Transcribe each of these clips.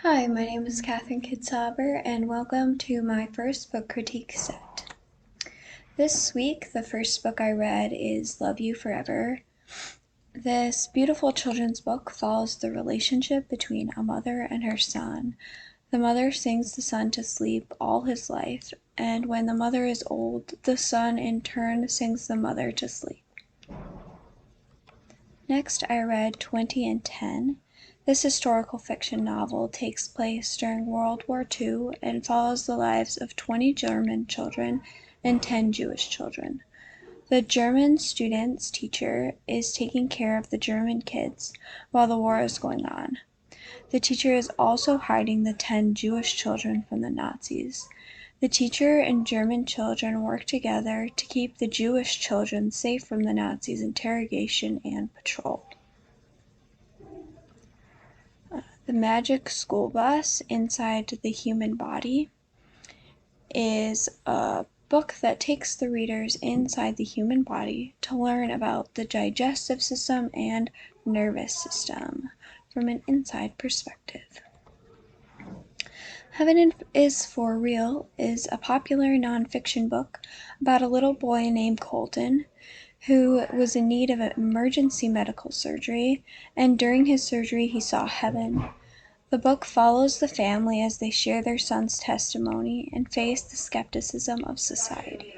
Hi, my name is Catherine Kidsaber, and welcome to my first book critique set. This week, the first book I read is Love You Forever. This beautiful children's book follows the relationship between a mother and her son. The mother sings the son to sleep all his life, and when the mother is old, the son in turn sings the mother to sleep. Next, I read 20 and 10. This historical fiction novel takes place during World War II and follows the lives of 20 German children and 10 Jewish children. The German student's teacher is taking care of the German kids while the war is going on. The teacher is also hiding the 10 Jewish children from the Nazis. The teacher and German children work together to keep the Jewish children safe from the Nazis' interrogation and patrol. The Magic School Bus Inside the Human Body is a book that takes the readers inside the human body to learn about the digestive system and nervous system from an inside perspective. Heaven is for Real is a popular nonfiction book about a little boy named Colton who was in need of an emergency medical surgery, and during his surgery he saw heaven. The book follows the family as they share their son's testimony and face the skepticism of society.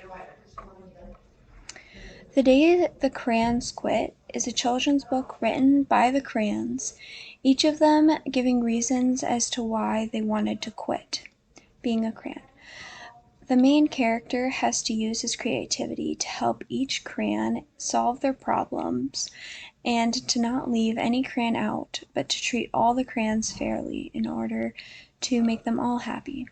The Day the Crayons Quit is a children's book written by the crayons, each of them giving reasons as to why they wanted to quit being a crayon. The main character has to use his creativity to help each crayon solve their problems and to not leave any crayon out, but to treat all the crayons fairly in order to make them all happy.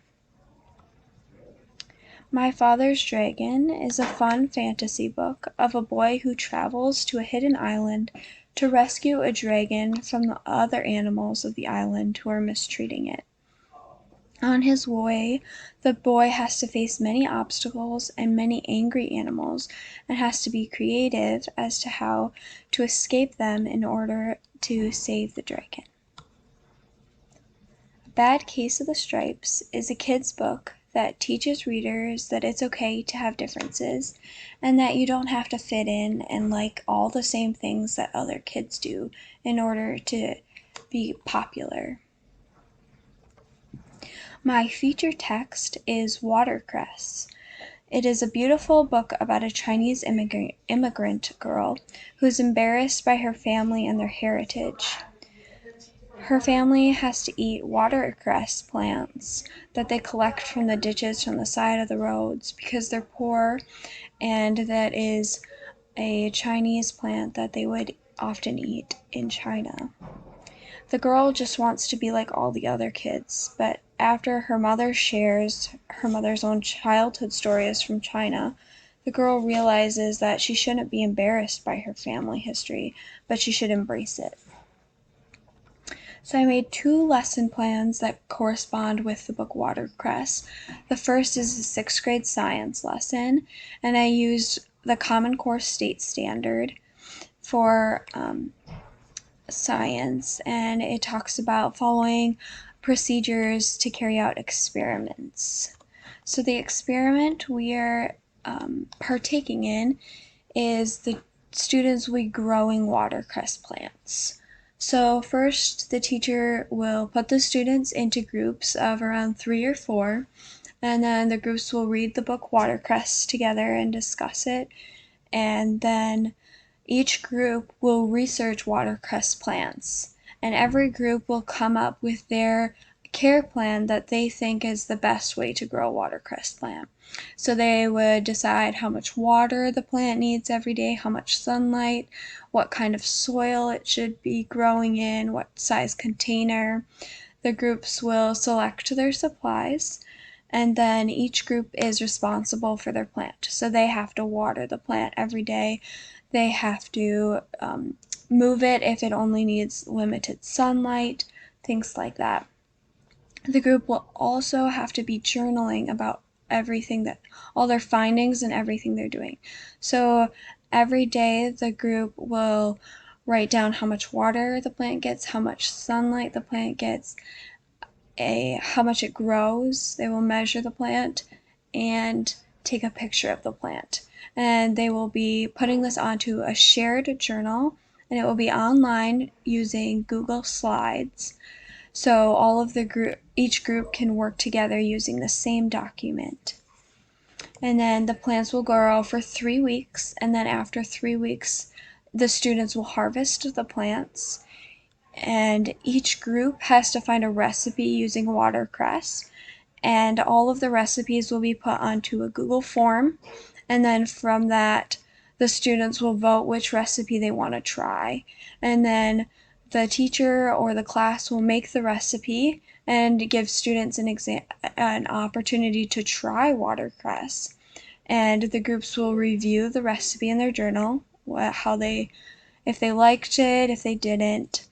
My Father's Dragon is a fun fantasy book of a boy who travels to a hidden island to rescue a dragon from the other animals of the island who are mistreating it. On his way, the boy has to face many obstacles and many angry animals and has to be creative as to how to escape them in order to save the dragon. A Bad Case of the Stripes is a kid's book that teaches readers that it's okay to have differences and that you don't have to fit in and like all the same things that other kids do in order to be popular. My feature text is Watercress. It is a beautiful book about a Chinese immigrant girl who is embarrassed by her family and their heritage. Her family has to eat watercress plants that they collect from the ditches from the side of the roads because they're poor, and that is a Chinese plant that they would often eat in China. The girl just wants to be like all the other kids, but after her mother shares her mother's own childhood stories from China, the girl realizes that she shouldn't be embarrassed by her family history, but she should embrace it. So I made 2 lesson plans that correspond with the book Watercress. The first is a 6th grade science lesson, and I used the Common Core State Standard for science, and it talks about following procedures to carry out experiments. So the experiment we are partaking in is the students will be growing watercress plants. So first, the teacher will put the students into groups of around 3 or 4, and then the groups will read the book Watercress together and discuss it, and then each group will research watercress plants, and every group will come up with their care plan that they think is the best way to grow a watercress plant. So they would decide how much water the plant needs every day, how much sunlight, what kind of soil it should be growing in, what size container. The groups will select their supplies, and then each group is responsible for their plant. So they have to water the plant every day. They have to move it if it only needs limited sunlight, things like that. The group will also have to be journaling about everything all their findings and everything they're doing. So every day the group will write down how much water the plant gets, how much sunlight the plant gets, how much it grows. They will measure the plant and take a picture of the plant. And they will be putting this onto a shared journal, and it will be online using Google Slides. So all of each group can work together using the same document. And then the plants will grow for 3 weeks, and then after 3 weeks, the students will harvest the plants. And each group has to find a recipe using watercress, and all of the recipes will be put onto a Google form, and then from that the students will vote which recipe they want to try, and then the teacher or the class will make the recipe and give students an opportunity to try watercress, and the groups will review the recipe in their journal, if they liked it, if they didn't,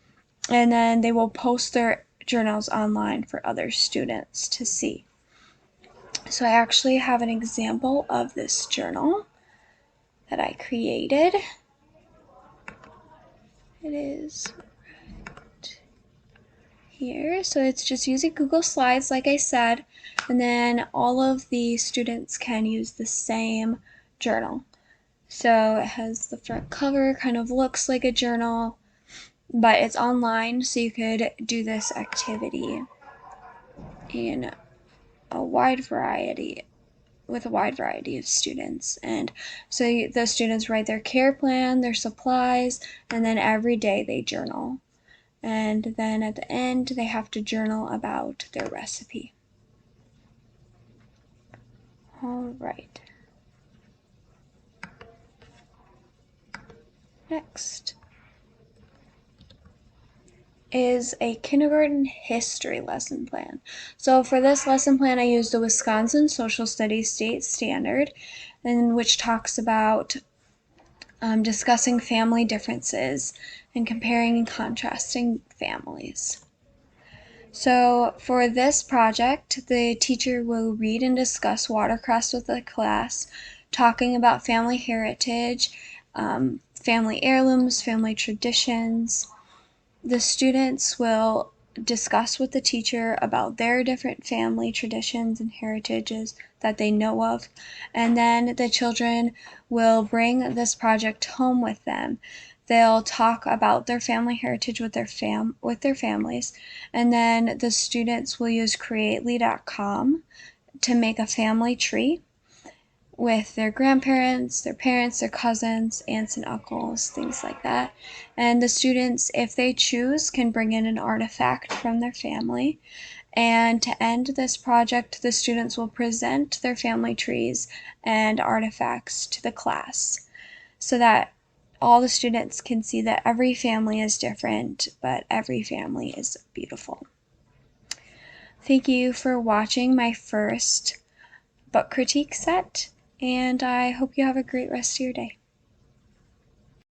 and then they will post their journals online for other students to see. So I actually have an example of this journal that I created. It is right here. So it's just using Google Slides, like I said, and then all of the students can use the same journal. So it has the front cover, kind of looks like a journal, but it's online, so you could do this activity in a wide variety of students. And so the students write their care plan, their supplies, and then every day they journal. And then at the end, they have to journal about their recipe. All right. Next is a kindergarten history lesson plan. So for this lesson plan, I used the Wisconsin Social Studies State Standard, which talks about discussing family differences and comparing and contrasting families. So for this project, the teacher will read and discuss Watercress with the class, talking about family heritage, family heirlooms, family traditions. The students will discuss with the teacher about their different family traditions and heritages that they know of, and then the children will bring this project home with them. They'll talk about their family heritage with their families, and then the students will use creately.com to make a family tree with their grandparents, their parents, their cousins, aunts and uncles, things like that. And the students, if they choose, can bring in an artifact from their family. And to end this project, the students will present their family trees and artifacts to the class so that all the students can see that every family is different, but every family is beautiful. Thank you for watching my first book critique set, and I hope you have a great rest of your day.